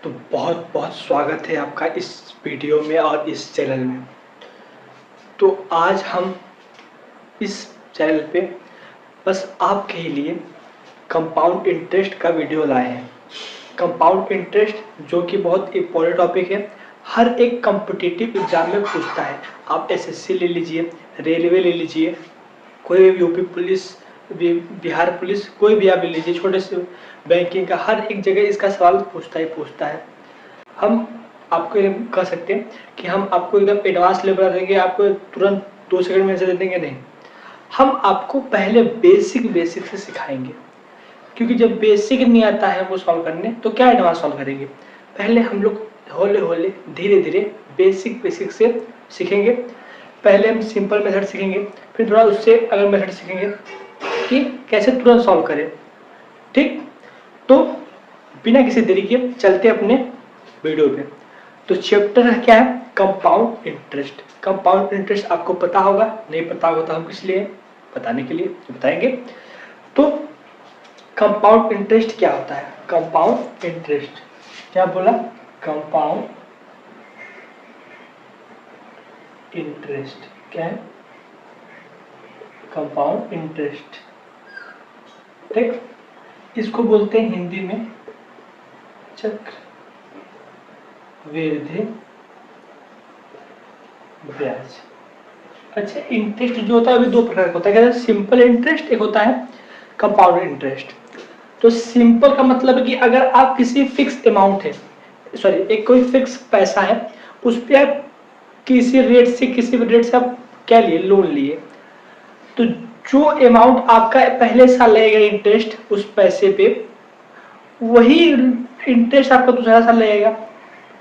तो बहुत बहुत स्वागत है आपका इस वीडियो में और इस चैनल में। तो आज हम इस चैनल पे बस आपके लिए कंपाउंड इंटरेस्ट का वीडियो लाए हैं। कंपाउंड इंटरेस्ट जो कि बहुत इम्पोर्टेंट टॉपिक है, हर एक कॉम्पिटिटिव एग्जाम में पूछता है। आप एसएससी ले लीजिए, रेलवे ले लीजिए, कोई भी यूपी पुलिस, बिहार पुलिस, कोई भी आप ले लीजिए, छोटे से बैंकिंग का, हर एक जगह इसका सवाल पूछता है। हम आपको ये कह सकते हैं कि हम आपको एकदम एडवांस लेवल देंगे, आपको तुरंत 2 सेकंड में आंसर दे देंगे, नहीं। हम आपको पहले बेसिक से सिखाएंगे, क्योंकि जब बेसिक नहीं आता है वो सॉल्व करने, तो क्या एडवांस सॉल्व करेंगे। पहले हम लोग हौले धीरे धीरे बेसिक से सीखेंगे। पहले हम सिंपल मेथड सीखेंगे, फिर थोड़ा उससे अगर मेथड सीखेंगे कि कैसे तुरंत सॉल्व करें। ठीक, तो बिना किसी देरी के चलते अपने वीडियो पे। तो चैप्टर क्या है? Compound interest. कंपाउंड इंटरेस्ट आपको पता होगा, नहीं पता होगा तो हम किस लिए बताने के लिए बताएंगे। तो कंपाउंड इंटरेस्ट क्या होता है? कंपाउंड इंटरेस्ट क्या बोला? कंपाउंड इंटरेस्ट क्या है? कंपाउंड इंटरेस्ट, ठीक, इसको बोलते हैं हिंदी में चक्रवृद्धि ब्याज। अच्छा, इंटरेस्ट जो होता है अभी दो प्रकार का होता है, सिंपल इंटरेस्ट, एक होता है कंपाउंड इंटरेस्ट। तो सिंपल का मतलब है कि अगर आप किसी फिक्स अमाउंट है, सॉरी, एक कोई फिक्स पैसा है, उस पर आप किसी रेट से आप क्या लिए, लोन लिए, तो जो अमाउंट आपका पहले साल लगेगा इंटरेस्ट उस पैसे पे, वही इंटरेस्ट आपका दूसरा साल लगेगा,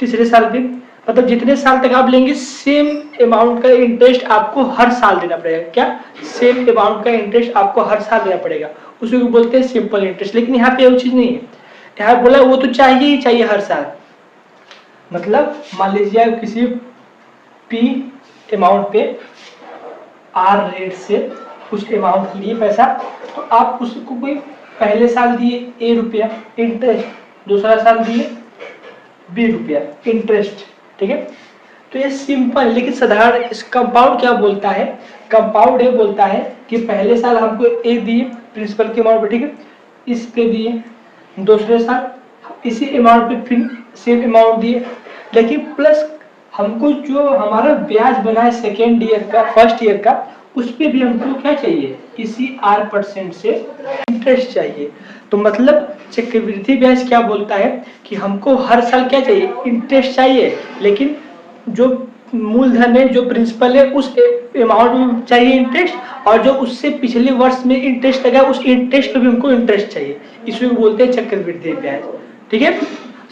तीसरे साल भी। मतलब जितने साल तक आप लेंगे सेम अमाउंट का इंटरेस्ट आपको हर साल देना पड़ेगा। क्या? सेम अमाउंट का इंटरेस्ट आपको हर साल देना पड़ेगा, उसको बोलते हैं सिंपल इंटरेस्ट। लेकिन यहाँ पे वो चीज नहीं है, यहाँ बोला वो तो चाहिए ही चाहिए हर साल। मतलब मान लीजिए आप किसी पी अमाउंट पे आर रेट से कुछ अमाउंट लिए पैसा, तो आप उसको कोई पहले साल दिए ए रुपया इंटरेस्ट, दूसरा साल दिए बी रुपया इंटरेस्ट, ठीक है। तो ये सिंपल, लेकिन साधारण इस कंपाउंड क्या बोलता है? कंपाउंड ये बोलता है कि पहले साल हमको ए दिए प्रिंसिपल के अमाउंट पे, ठीक है, इस पे दिए, दूसरे साल इसी अमाउंट पे फिर सेम अमाउंट दिए, लेकिन प्लस हमको जो हमारा ब्याज बना है सेकेंड ईयर का, फर्स्ट ईयर का, उस पे भी हमको क्या चाहिए? इसी R% से इंटरेस्ट चाहिए। तो मतलब चक्रवृद्धि ब्याज क्या बोलता है कि हमको हर साल क्या चाहिए? इंटरेस्ट चाहिए, लेकिन जो मूलधन है, जो प्रिंसिपल है, उस अमाउंट में चाहिए इंटरेस्ट, और जो उससे पिछले वर्ष में इंटरेस्ट लगा उस इंटरेस्ट पे भी हमको इंटरेस्ट चाहिए। इसमें बोलते हैं चक्रवृद्धि ब्याज। ठीक है,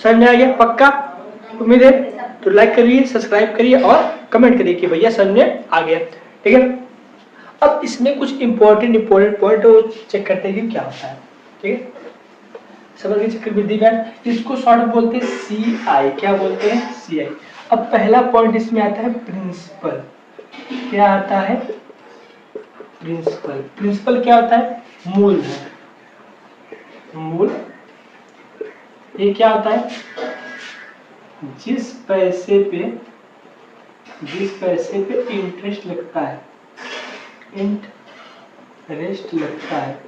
समझ में आ गया? पक्का? उम्मीद है। तो लाइक करिए, सब्सक्राइब करिए और कमेंट करिए कि भैया समझ में आ गया। ठीक है, अब इसमें कुछ इंपॉर्टेंट पॉइंट वो चेक करते हैं कि क्या होता है। ठीक है, समझ गए? चक्रवृद्धि ब्याज, इसको शॉर्ट बोलते हैं CI। क्या बोलते हैं? CI। अब पहला पॉइंट इसमें आता है प्रिंसिपल। क्या आता है? प्रिंसिपल। प्रिंसिपल क्या होता है? मूलधन। मूल, ये क्या होता है? जिस पैसे पे इंटरेस्ट लगता है, इंटरेस्ट लगता है,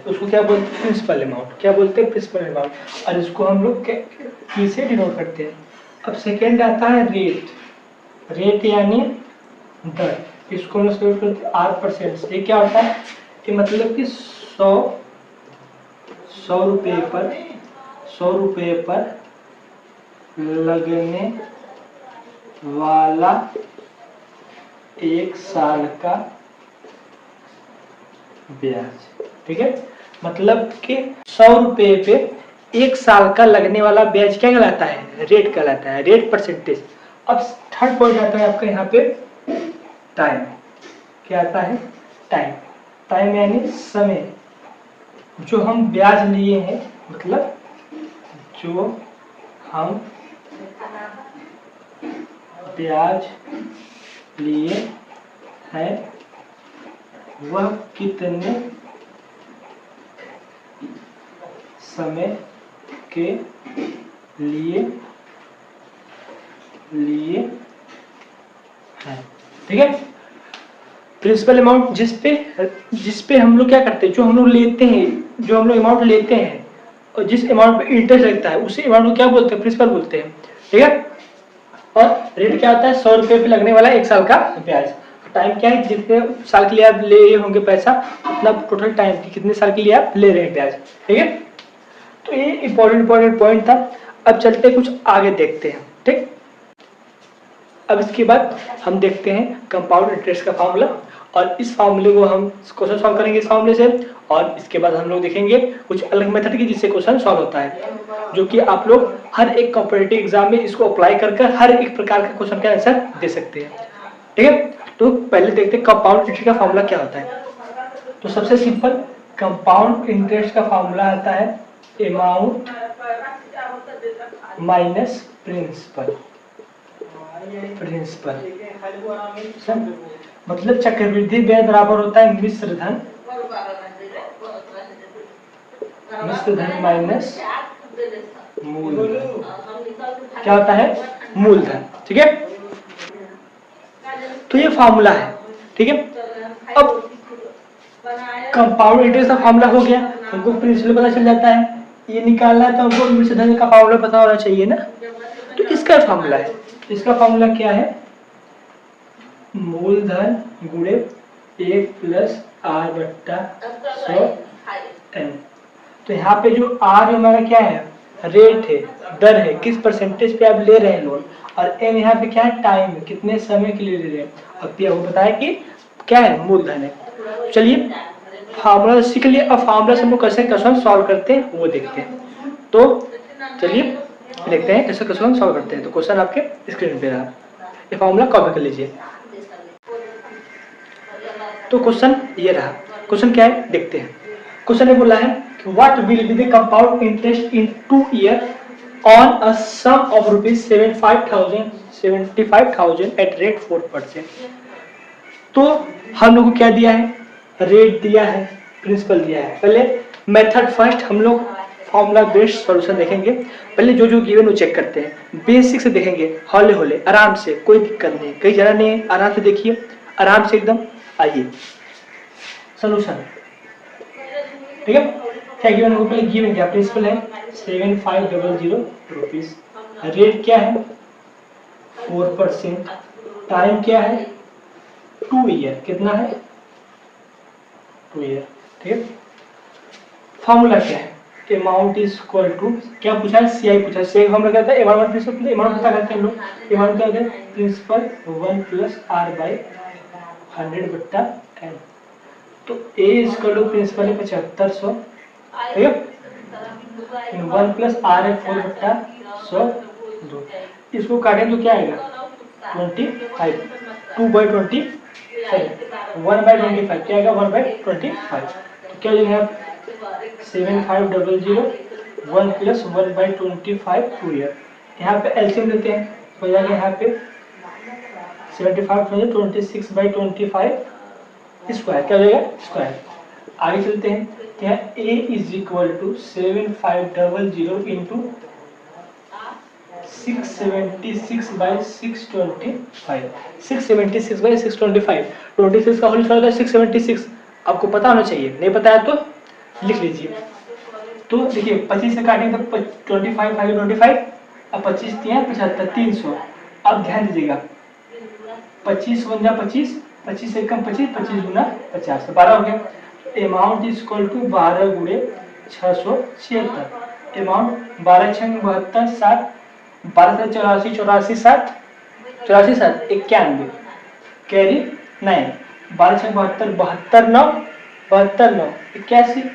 उसको क्या बोलते हैं? Principal amount. क्या बोलते हैं? Principal amount. और इसको हम लोग किसे डिनोट करते हैं? अब सेकेंड आता है रेट। रेट यानी दर, इसको हम लोग करते हैं R%। ये क्या होता है? कि मतलब कि 100 रुपये पर लगने वाला एक साल का ब्याज। ठीक है, मतलब कि 100 रुपये पे एक साल का लगने वाला ब्याज क्या कहलाता है? रेट कहलाता है, रेट परसेंटेज। अब थर्ड पॉइंट आता है आपका यहाँ पे टाइम। क्या आता है? टाइम। टाइम यानी समय, जो हम ब्याज लिए हैं, मतलब जो हम ब्याज लिए हैं वह कितने समय के लिए है। ठीक है, प्रिंसिपल अमाउंट जिसपे हम लोग क्या करते हैं, जो हम लोग लेते हैं, जो हम लोग अमाउंट लेते हैं और जिस अमाउंट पे इंटरेस्ट लगता है उसी अमाउंट को क्या बोलते हैं, प्रिंसिपल बोलते हैं। ठीक है, और रेट क्या होता है, 100 रुपये पे लगने वाला 1 साल का ब्याज। टाइम क्या है, जितने साल के लिए आप ले होंगे पैसा उतना टोटल टाइम की कितने साल के लिए आप ले रहे हैं ब्याज। ठीक है, तो ये इंपॉर्टेंट पॉइंट था। अब चलते कुछ आगे देखते हैं। ठीक, अब इसके बाद हम देखते हैं कंपाउंड इंटरेस्ट का फॉर्मूला, और इस फार्मूले को हम क्वेश्चन सॉल्व करेंगे इस फार्मूले से, और इसके बाद हम लोग देखेंगे कुछ अलग मेथड की जिससे क्वेश्चन सॉल्व होता है, जो कि आप लोग हर एक कॉम्पिटिटिव एग्जाम में इसको अप्लाई कर हर एक प्रकार के क्वेश्चन का आंसर दे सकते हैं। ठीक है, तो पहले देखते हैं कंपाउंड इंटरेस्ट का फॉर्मूला क्या होता है। तो सबसे सिंपल कंपाउंड इंटरेस्ट का फॉर्मूला आता है अमाउंट माइनस प्रिंसिपल। मतलब चक्रवृद्धि ब्याज बराबर होता है मिश्र धन माइनस मूलधन। क्या होता है, मूलधन। ठीक है, तो ये फार्मूला है। ठीक है, अब कंपाउंड इंटरेस्ट का फार्मूला हो गया, हमको प्रिंसिपल पता चल जाता है, ये निकालना है तो हमको मिश्र धन का फार्मूला पता होना चाहिए ना। तो इसका फार्मूला है, इसका फार्मूला क्या है, मूलधन गुणे 1 + r/100n। तो यहाँ पे जो r हमारा क्या है, रेट है, दर है, किस परसेंटेज पे आप ले रहे हैं लोन, और n यहाँ पे क्या है, टाइम है, कितने समय के लिए ले रहे हैं। अब ये वो बताया कि क्या है, मूलधन है। चलिए फार्मूला सीख लिए, अब फार्मूला से हम लोग कैसे क्वेश्चन सॉल्व करते हैं वो देखते हैं। तो चलिए देखते हैं कैसे क्वेश्चन सॉल्व करते हैं। तो क्वेश्चन आपके स्क्रीन पे रहा, ये फार्मूला कॉपी कर लीजिए। तो क्वेश्चन ये रहा, क्वेश्चन क्या है देखते हैं। क्वेश्चन ने बोला है कि what will be the compound interest in 2 year on a sum of ₹75,000 at rate 4%। तो हम लोग को क्या दिया है, रेट दिया है, प्रिंसिपल दिया है। पहले मेथड फर्स्ट हम लोग फॉर्मूला बेस्ड सॉल्यूशन देखेंगे। पहले जो गिवन वो चेक करते हैं, बेसिक से देखेंगे, हौले हौले आराम से, कोई दिक्कत नहीं, कहीं जाना नहीं है, आराम से देखिए, आराम से एकदम। आइए सॉल्यूशन। ठीक है, क्या गिवन को, पहले गिवन क्या, प्रिंसिपल है 7500 रुपीज, रेट क्या है 4%, टाइम क्या है 2 ईयर, कितना है 2 ईयर। ठीक है, फॉर्मूला क्या है, अमाउंट इज इक्वल टू, क्या पूछा है, सीआई पूछा है। सीआई फॉर्मूला क्या था, अमाउंट प्रिंसिपल, अमाउंट पता करते हैं हम लोग, अमाउंट क्या होता है, प्रिंसिपल 1 + r/100/n। तो a is equal to principal है 7500, ठीक है, 1 + r है 4/100, इसको काटें तो क्या आएगा 25, 2/25, 1/25 क्या आएगा 1/25। तो क्या हो जाएगा 7500 1 + 1/25 2 ईयर। यहाँ पे एलसीएम लेते हैं, हो जाएगा यहाँ पे 75 26/25 स्क्वायर, क्या हो जाएगा स्क्वायर। आगे चलते हैं, यहाँ a is equal to 7500 into 676/625, 676/625, 26 का होल स्क्वायर 676। आपको पता होना चाहिए, नहीं पता है तो लिख लीजिए। तो देखिए 25 से काटेंगे तो 25 5 25, अब 25 दिया 75, 300। अब ध्यान दीजिएगा 25 × 25, 25 से कम 25, 25 × 50 तो 12 हो गया। Amount is equal to 12 × 676, amount 12 × 6 = 72, 7 12 से 84, 84 7 84 7 91 कैरी 9, 12 × 6 = 72, 72 9 72 9 81,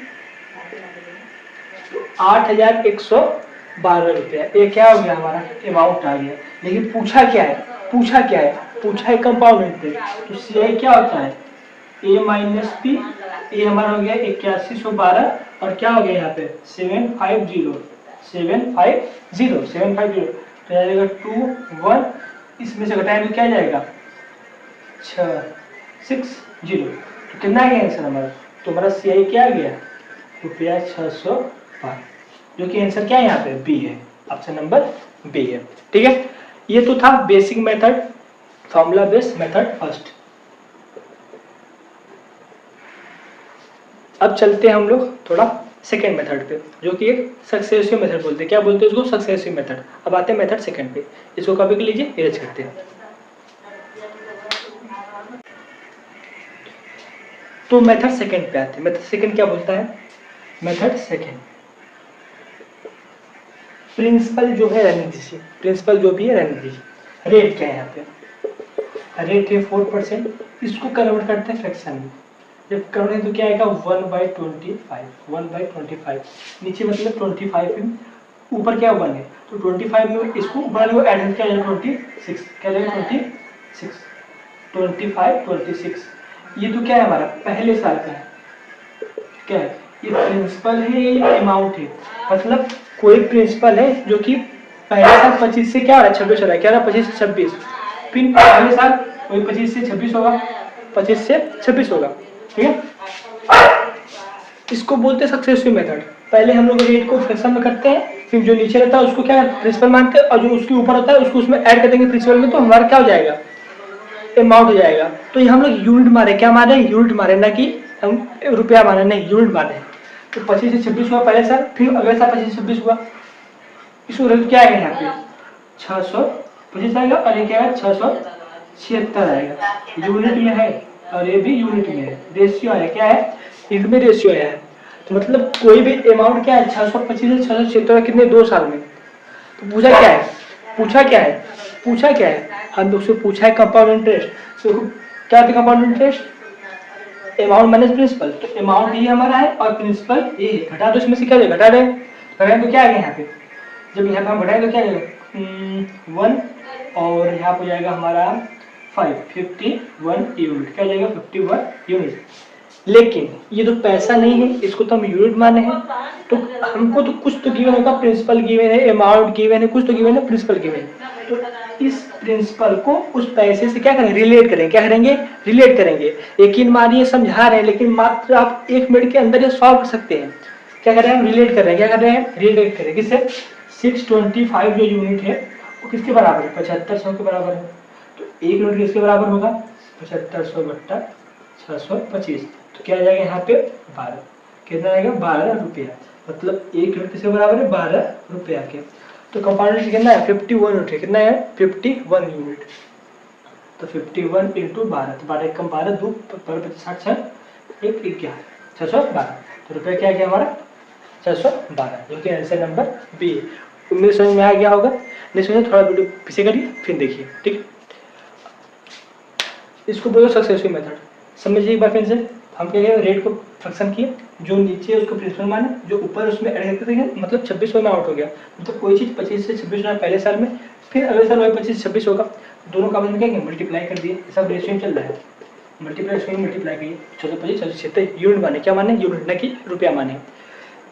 8112 रुपया। ये क्या हो गया, हमारा अमाउंट आ गया। लेकिन पूछा क्या है, पूछा है कंपाउंड इंटरेस्ट। तो सीआई क्या होता है, a - p, ये हमारा हो गया 8112, और क्या हो गया यहाँ पे 750 तो जाएगा 2 1, इसमें से घटाएंगे क्या जाएगा 660। तो कितना आ गया आंसर हमारा, तो हमारा सीआई क्या आ गया ₹612। जो कि आंसर क्या है यहाँ पे बी है, ऑप्शन नंबर बी है। ठीक है, ये तो था basic method, formula based method first. अब चलते हैं हम लोग थोड़ा सेकेंड मेथड पे, जो कि एक सक्सेसिव मेथड बोलते हैं। क्या बोलते हैं उसको? Successive method. अब आते हैं मेथड सेकेंड पे, इसको कॉपी कर लीजिए, इरेज करते हैं। तो मेथड सेकेंड पे आते हैं। मेथड सेकेंड क्या बोलता है? मेथड सेकेंड प्रिंसिपल जो है रहने दीजिए, प्रिंसिपल जो भी है रहने दीजिए। रेट क्या है यहाँ पे? रेट है 4%। इसको कन्वर्ट करते हैं फ्रैक्शन में। जब करें तो क्या आएगा 1/25, 1/25 नीचे मतलब 25 ऊपर क्या 1 है, तो 25 में इसको ऊपर को ऐड किया जाए 26, क्या जाएगा 26, 25 26। ये तो क्या है हमारा पहले साल का है, क्या है ये? प्रिंसिपल है या अमाउंट है? मतलब कोई प्रिंसिपल है जो कि पहले साल 25 से क्या हो रहा है 26 हो रहा है, क्या रहा 25 से 26, फिर अगले साल वही 25 से 26 होगा, 25 से 26 होगा। ठीक है, इसको बोलते हैं सक्सेसिव मेथड। पहले हम लोग रेट को फ्रैक्शन में करते हैं, फिर जो नीचे रहता है उसको क्या प्रिंसिपल मानते हैं, और जो उसके ऊपर होता है उसको उसमें ऐड कर देंगे प्रिंसिपल में, तो हमारा क्या हो जाएगा? अमाउंट हो जाएगा। तो ये हम लोग यूनिट मारे, क्या मारे? यूनिट मारे, ना कि हम रुपया मारे, नहीं यूनिट मारे। तो 25 से 26 हुआ पहले साल, फिर अगले साल 25 से 26 हुआ। इसको क्या आएगा यहाँ पे 625 आएगा, और ये क्या है 676 आएगा। यूनिट में है और ये भी यूनिट में है, रेशियो है, क्या है? इनमें रेशियो है। तो मतलब कोई भी अमाउंट क्या है 625 से 676 कितने 2 साल में। तो पूछा क्या है? पूछा क्या है? पूछा क्या है? हम लोग से पूछा है कंपाउंड इंटरेस्ट। तो क्या है compound interest? Amount minus principal. तो अमाउंट ये हमारा है और प्रिंसिपल ये है, घटा दो इसमें से, क्या घटा रहे घटाएं तो क्या आ गया यहाँ पे? जब यहाँ पे हम घटाएं तो क्या आएगा 1 और यहाँ पे जाएगा हमारा 51 यूनिट, क्या जाएगा 51 यूनिट। लेकिन ये तो पैसा नहीं है, इसको तो हम यूनिट माने हैं, तो हमको तो कुछ तो गिवन होगा, प्रिंसिपल गिवन है, अमाउंट गिवन है, कुछ तो गिवन है, प्रिंसिपल गिवन है। तो इस प्रिंसिपल को उस पैसे से क्या करेंगे? रिलेट करेंगे। क्या करेंगे? रिलेट करेंगे। यकीन मानिए समझा रहे हैं, लेकिन मात्र आप 1 मिनट के अंदर ये सॉल्व कर सकते हैं। क्या कर रहे हैं? हम रिलेट कर रहे हैं। क्या कर रहे हैं? रिलेट कर रहे हैं किससे? 625 जो यूनिट है वो किसके बराबर है? 7500 के बराबर है। तो 1 यूनिट किसके बराबर होगा? 7500 बट्टा 625। तो क्या आ जाएगा यहाँ पे 12, कितना आएगा 12 रुपया। मतलब 1 यूनिट किसके बराबर है? 12 रुपया के। तो कंपाउंड कितना है? 51 यूनिट है। कितना है? 51 यूनिट। तो 51 इंटू 12, तो 12 कम 12, 2 60 6 1 11 612। तो रुपया क्या गया हमारा 612, जो कि आंसर नंबर बी है। उम्मीद समझ में आ गया होगा। नहीं समझे थोड़ा वीडियो पीछे करिए फिर देखिए। ठीक है, इसको बोलो सक्सेसिव मेथड। समझिए एक बार फिर से। हम क्या करें? रेट को फ्रैक्शन किए, जो नीचे है उसको प्रिंसिपल माने, जो ऊपर उसमें ऐड करते हैं, मतलब 2600 में आउट हो गया। मतलब कोई चीज़ 25 से 26 होना पहले साल में, फिर अगले साल वही 25 से 26 होगा। दोनों का मतलब क्या है? मल्टीप्लाई कर दिए। सब रेशियो में चल रहा है, मल्टीप्लाई करिए। 625 676 यूनिट माने, क्या माने? यूनिट, ना कि रुपया माने।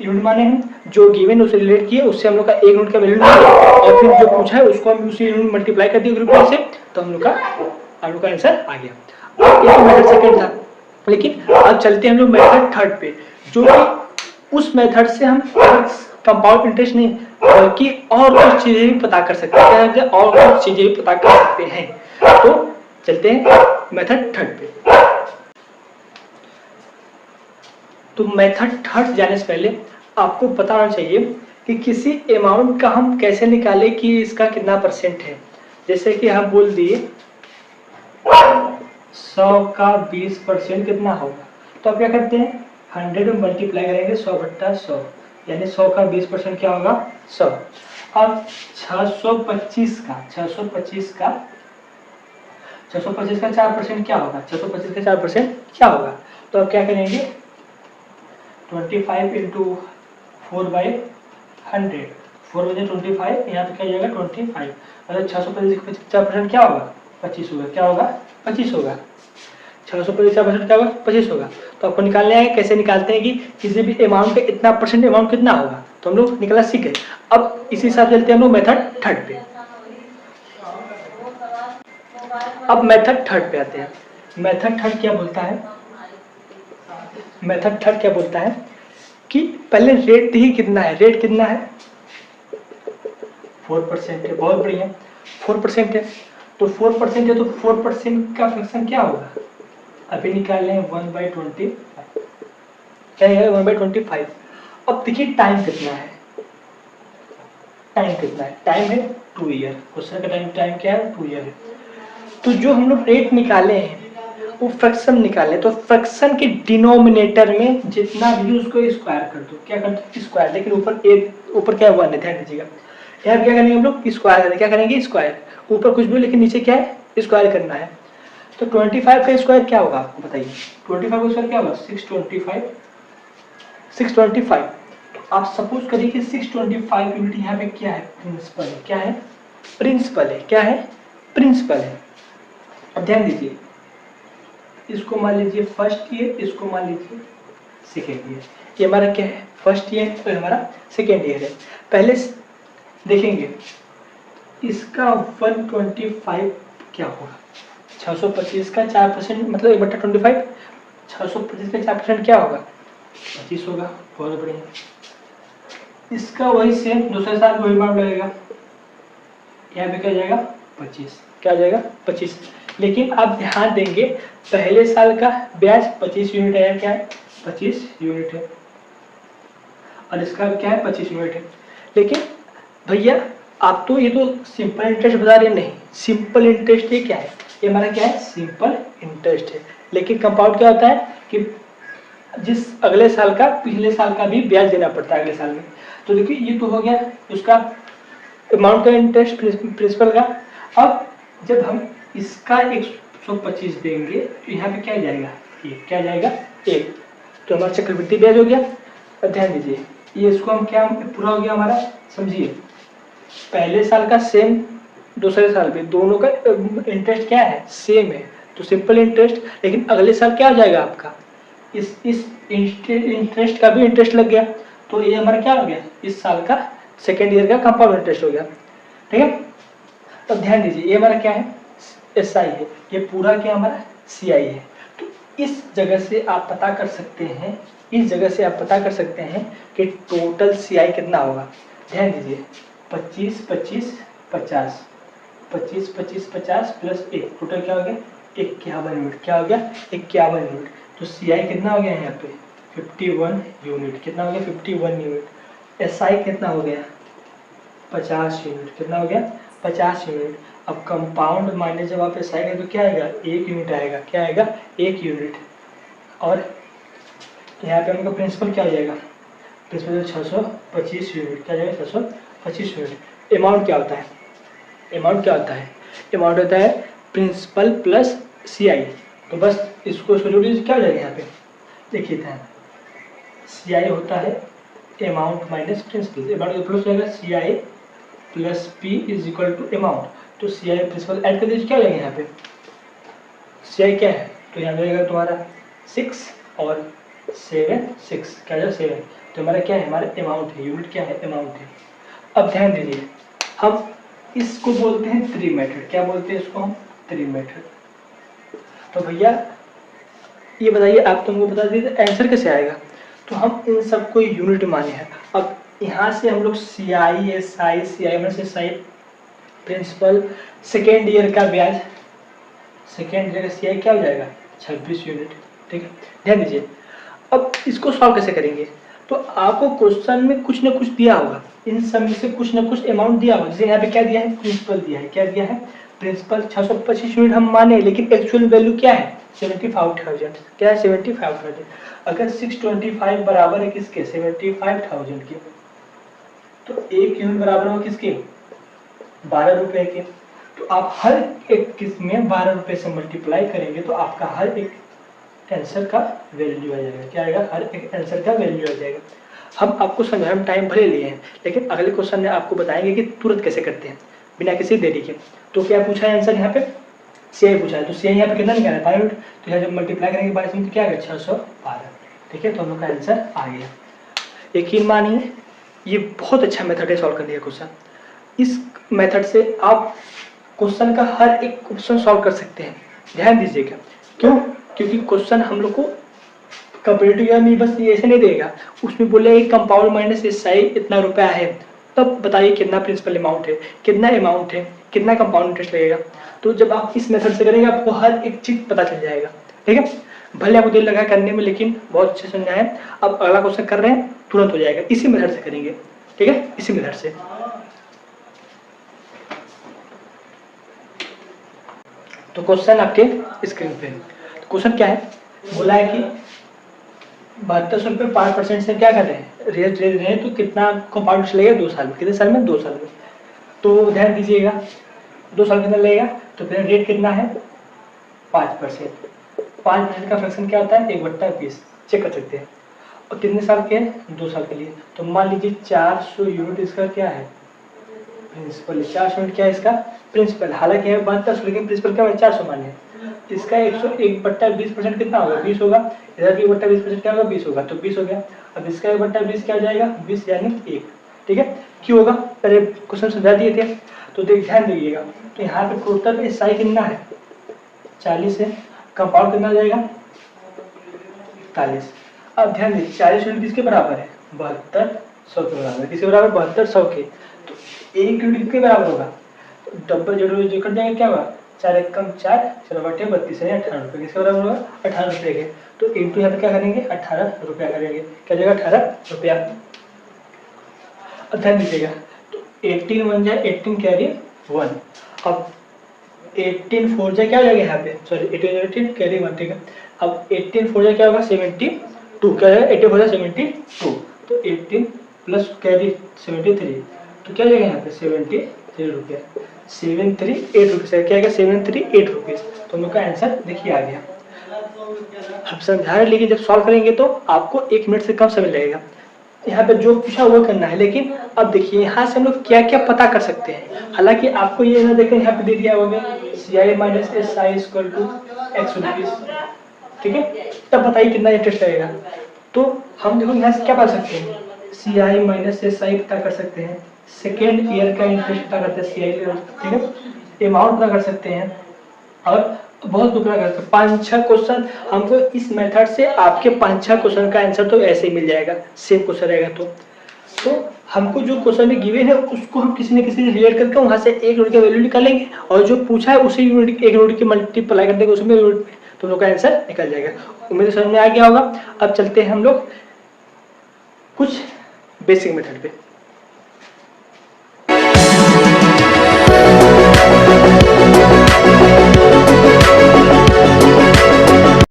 यूनिट माने हैं जो गिवन उसे रिलेट किए, उससे हम लोग का 1 यूनिट का वैल्यू निकाला, और फिर जो पूछा है उसको हम उसी यूनिट मल्टीप्लाई कर दिए रुपये से, तो हम लोग का आंसर आ गया। ये तो मेथड सेकंड था, लेकिन अब चलते हैं हम लोग मेथड थर्ड पे, जो कि उस मेथड से हम कंपाउंड इंटरेस्ट नहीं बल्कि और कुछ चीजें भी पता कर सकते हैं। क्या और कुछ चीजें भी पता कर सकते हैं। तो चलते हैं मेथड थर्ड पे। तो मेथड थर्ड जाने से पहले आपको पता होना चाहिए कि किसी अमाउंट का हम कैसे निकालें कि इसका कितना परसेंट है। जैसे कि हम बोल दिए 100 का 20% कितना होगा, तो आप क्या करते हैं 100 में मल्टीप्लाई करेंगे 100 बट्टा 100, यानी 100 का 20% क्या होगा 100। अब 625 का 4% क्या होगा? 625 का 4% क्या होगा? तो आप क्या करेंगे 25 इंटू 4/100, 4 बजे 25, यहाँ पे क्या जाएगा 25, मतलब 625 का 50% क्या होगा 25 होगा। क्या होगा 25 होगा। 625 का 50% क्या होगा 25 होगा। तो आपको निकालने आए कैसे निकालते हैं कि किसी भी अमाउंट पे इतना परसेंट अमाउंट कितना होगा, तो हम लोग निकाला सीखे। अब इसी हिसाब से चलते हैं हम लोग मेथड थर्ड पे। अब मेथड थर्ड पे आते हैं। मेथड थर्ड क्या बोलता है? मेथड थर्ड क्या बोलता है कि पहले रेट देखिए कितना है, रेट कितना है 4% है, बहुत बढ़िया 4% है। तो 4% है तो 4% का फ्रैक्शन क्या होगा, अभी निकाल लें 1/25, क्या है 1/25। अब देखिए टाइम कितना है, टाइम कितना है, टाइम है 2 ईयर, क्वेश्चन का टाइम क्या है 2 ईयर है। तो जो हम लोग रेट निकाले हैं वो फ्रैक्शन निकाले, तो फ्रैक्शन के डिनोमिनेटर में जितना भी उसको स्क्वायर कर दो, क्या कर दो स्क्वायर, लेकिन ऊपर क्या है 1 है, ध्यान दीजिएगा। यहाँ क्या करेंगे हम लोग स्क्वायर करेंगे, क्या करेंगे स्क्वायर, ऊपर कुछ भी लेकिन नीचे क्या है स्क्वायर करना है। तो 25 का स्क्वायर क्या होगा आपको बताइए, 25 का स्क्वायर क्या होगा 625। आप सपोज करिए कि 625 यूनिट यहाँ पे क्या है प्रिंसिपल है, क्या है प्रिंसिपल है, क्या है प्रिंसिपल है। अब ध्यान दीजिए, इसको मान लीजिए फर्स्ट ईयर, इसको मान लीजिए सेकेंड ईयर, ये हमारा क्या है फर्स्ट ईयर और हमारा सेकेंड ईयर है। पहले देखेंगे इसका 125 क्या होगा, 625 का 4% मतलब 1/25, 625 का 4% क्या होगा 25 होगा, बहुत बढ़िया। इसका वही सेम दूसरे साल वही अमाउंट लगेगा, यहाँ पे क्या जाएगा 25, क्या आ जाएगा 25। लेकिन आप ध्यान देंगे पहले साल का ब्याज 25 यूनिट है, क्या है 25 यूनिट है, और इसका क्या है 25 यूनिट है। लेकिन भैया आप तो ये तो सिंपल इंटरेस्ट बता रहे हैं, नहीं सिंपल इंटरेस्ट ये क्या है, ये हमारा क्या है सिंपल इंटरेस्ट है। लेकिन कंपाउंड क्या होता है कि जिस अगले साल का पिछले साल का भी ब्याज देना पड़ता है अगले साल में। तो देखिए ये तो हो गया उसका अमाउंट का इंटरेस्ट प्रिंसिपल का। अब जब हम इसका 125 देंगे तो यहाँ पे क्या जाएगा एक, क्या जाएगा एक, तो हमारा चक्रवृद्धि ब्याज हो गया। अब ध्यान दीजिए ये इसको हम क्या पूरा हो गया हमारा, समझिए पहले साल का सेम दूसरे साल पे दोनों का इंटरेस्ट क्या है सेम है, तो सिंपल इंटरेस्ट। लेकिन अगले साल क्या हो जाएगा आपका इस इंटरेस्ट का भी इंटरेस्ट लग गया, तो ये हमारा क्या हो गया इस साल का सेकेंड ईयर का कंपाउंड इंटरेस्ट हो गया, ठीक है। तो ध्यान दीजिए ये हमारा क्या है SI है, ये पूरा क्या हमारा CI है। तो इस जगह से आप पता कर सकते हैं, इस जगह से आप पता कर सकते हैं कि टोटल CI कितना होगा। ध्यान दीजिए 25 25 50, 25 25 50 प्लस 1 टोटल क्या हो गया 51 यूनिट, क्या हो गया 51 यूनिट। तो CI कितना हो गया यहाँ पे 51 यूनिट, कितना हो गया 51 यूनिट। SI कितना हो गया 50 यूनिट, कितना हो गया 50 यूनिट। अब कंपाउंड माइनस जब आप SI तो क्या आएगा 1 यूनिट आएगा, क्या आएगा 1 यूनिट। और यहाँ पे हमका प्रिंसिपल क्या हो जाएगा, प्रिंसिपल 625 यूनिट, क्या जाएगा 625 यूनिट। अमाउंट क्या होता है, अमाउंट क्या होता है, अमाउंट होता है प्रिंसिपल प्लस CI। तो बस इसको जोड़िए क्या हो जाएगा यहाँ पे देखिए ध्यान, CI होता है amount minus principal, amount plus जाएगा CI plus P is equal to amount. तो CI प्रिंसिपल ऐड कर दीजिए, क्या लगेगा यहाँ पे CI क्या है, तो यहाँ जाएगा तुम्हारा 6 और 7 6, क्या जाएगा 7। तो हमारा क्या है हमारा अमाउंट है, यूनिट क्या है अमाउंट है। अब ध्यान दीजिए हम इसको बोलते हैं ट्री मेथड, क्या बोलते हैं इसको हम ट्री मेथड। तो भैया ये बताइए आप तुमको बता दीजिए आंसर कैसे आएगा। तो हम इन सबको यूनिट माने हैं। अब यहाँ से हम लोग CI SI CI में से SI प्रिंसिपल सेकेंड ईयर का ब्याज, सेकेंड ईयर का CI क्या हो जाएगा 26 यूनिट, ठीक है। ध्यान दीजिए अब इसको सॉल्व कैसे करेंगे, तो आपको क्वेश्चन में कुछ ना कुछ दिया होगा, इन सब में से कुछ ना कुछ अमाउंट दिया होगा। जैसे यहाँ पे क्या दिया है प्रिंसिपल दिया है, क्या दिया है प्रिंसिपल 625 यूनिट हम माने, लेकिन एक्चुअल वैल्यू क्या है 75,000, क्या है 75,000। अगर 625 बराबर है किसके 75,000 के, तो एक यूनिट बराबर हो किसके 12 रुपए के। तो आप हर एक किस में 12 रुपए से मल्टीप्लाई करेंगे तो आपका हर एक आंसर का वैल्यू आ जाएगा, क्या आएगा हर एक आंसर का वैल्यू आ जाएगा। हम आपको समझाने में टाइम भले लिए हैं, लेकिन अगले क्वेश्चन में आपको बताएंगे कि तुरंत कैसे करते हैं बिना किसी देरी के। तो क्या पूछा है आंसर यहाँ पे CI पूछा है, तो CI यहाँ पे कितना निकाला है 12 यूनिट, तो यहाँ जब मल्टीप्लाई करेंगे 12 से तो क्या आएगा 612, ठीक है। तो हम लोग का आंसर आ गया। यकीन मानिए ये बहुत अच्छा मेथड है सॉल्व करने का क्वेश्चन। इस मेथड से आप क्वेश्चन का हर एक क्वेश्चन सॉल्व कर सकते हैं। ध्यान दीजिएगा क्यों, क्योंकि क्वेश्चन हम लोग को कंपेरेटिव ईयर में बस ये ऐसे नहीं देगा, उसमें बोलेगा कि कंपाउंड माइनस एस आई इतना रुपया है, तब बताइए कितना प्रिंसिपल अमाउंट है, कितना अमाउंट है, कितना कंपाउंड इंटरेस्ट लगेगा। तो जब आप इस मेथड से करेंगे आपको हर एक चीज पता चल जाएगा। ठीक है, भले आपको देर लगा करने में, लेकिन बहुत अच्छे समझा है। अब अगला क्वेश्चन कर रहे हैं, तुरंत हो जाएगा, इसी मेथड से करेंगे। ठीक है, इसी मेथड से। तो क्वेश्चन आपके स्क्रीन पे, क्वेश्चन क्या है, बोला है कि 7200 रुपये 5% से क्या कर रहे हैं, रेट ले रहे हैं, तो कितना कंपाउंड लगेगा 2 साल में, कितने साल में, 2 साल में। तो ध्यान दीजिएगा 2 साल कितना लगेगा, तो फिर रेट कितना है 5%। 5% का फ्रैक्शन क्या होता है 1/20, चेक कर सकते हैं। और कितने साल के हैं, 2 साल के लिए। तो मान लीजिए 400 यूनिट इसका क्या है, प्रिंसिपल। 400 यूनिट क्या है इसका प्रिंसिपल, हालांकि है 7200, लेकिन प्रिंसिपल क्या है 400 मान है। इसका 101/20% कितना होगा, 20 होगा। इधर भी 1/20% क्या होगा, 20 होगा, तो 20 हो गया। अब इसका 1/20 क्या हो जाएगा, 20 यानी 1। ठीक है, क्यों होगा, पहले क्वेश्चन समझा दिए थे। तो ध्यान दीजिएगा, तो यहाँ पे टोटल एसआई कितना है 40 है, कंपाउंड कितना हो जाएगा 41। अब ध्यान दीजिए 40 यूनिट किसके बराबर है, 7200 के बराबर। किसके बराबर, 7200 के। तो 1 यूनिट किसके बराबर होगा, डबल जो कट जाएगा क्या होगा, 4 एक कम 4, 4/32 है 18 रुपये। किसके बराबर होगा 18 रुपये के। तो इंटू यहाँ पे क्या करेंगे 18 रुपया करेंगे, क्या जाएगा 18 रुपया। अब ध्यान दीजिएगा, तो 18 बन जाए 18 कैरी 1। अब 18 4 जाए क्या हो जाएगा यहाँ पे, सॉरी 18 कैरी 1। ठीक है, अब 18 4 जाए क्या होगा 72, क्या जाएगा 18 4 जाए 72। तो 18 प्लस कैरी 73, तो क्या जाएगा यहाँ पे 73 रुपया, 738 रुपीज़। क्या आएगा 738 रुपीज़। तो हम लोग का आंसर देखिए आ गया। हम समझा रहे, लेकिन जब सॉल्व करेंगे तो आपको 1 मिनट से कम समय लगेगा। यहाँ पे जो पूछा वो करना है, लेकिन अब देखिए यहाँ से हम लोग क्या क्या पता कर सकते हैं। हालांकि आपको ये ना देखें, यहाँ पे दे दिया होगा CI minus S I equal to X rupees. ठीक है, तब बताइए कितना इंटरेस्ट लगेगा। तो हम देखो यहाँ से क्या पता सकते हैं, CI माइनस एस आई पता कर सकते हैं, सेकेंड ईयर का इंटरेस्ट पता करते हैं CI। ठीक है, अमाउंट पता कर सकते हैं, और बहुत दुखना करते हैं। 5-6 क्वेश्चन हमको इस मेथड से, आपके 5-6 क्वेश्चन का आंसर तो ऐसे ही मिल जाएगा, सेम क्वेश्चन रहेगा। तो हमको जो क्वेश्चन में गिवन है उसको हम किसी न किसी से रिलेट करके वहाँ से 1 यूनिट का वैल्यू निकालेंगे, और जो पूछा है उसी यूनिट 1 यूनिट की मल्टीप्लाई कर देंगे उसमें यूनिट, तो हम लोग का आंसर निकल जाएगा। उम्मीद समझ में आ गया होगा। अब चलते हैं हम लोग कुछ बेसिक मेथड पे।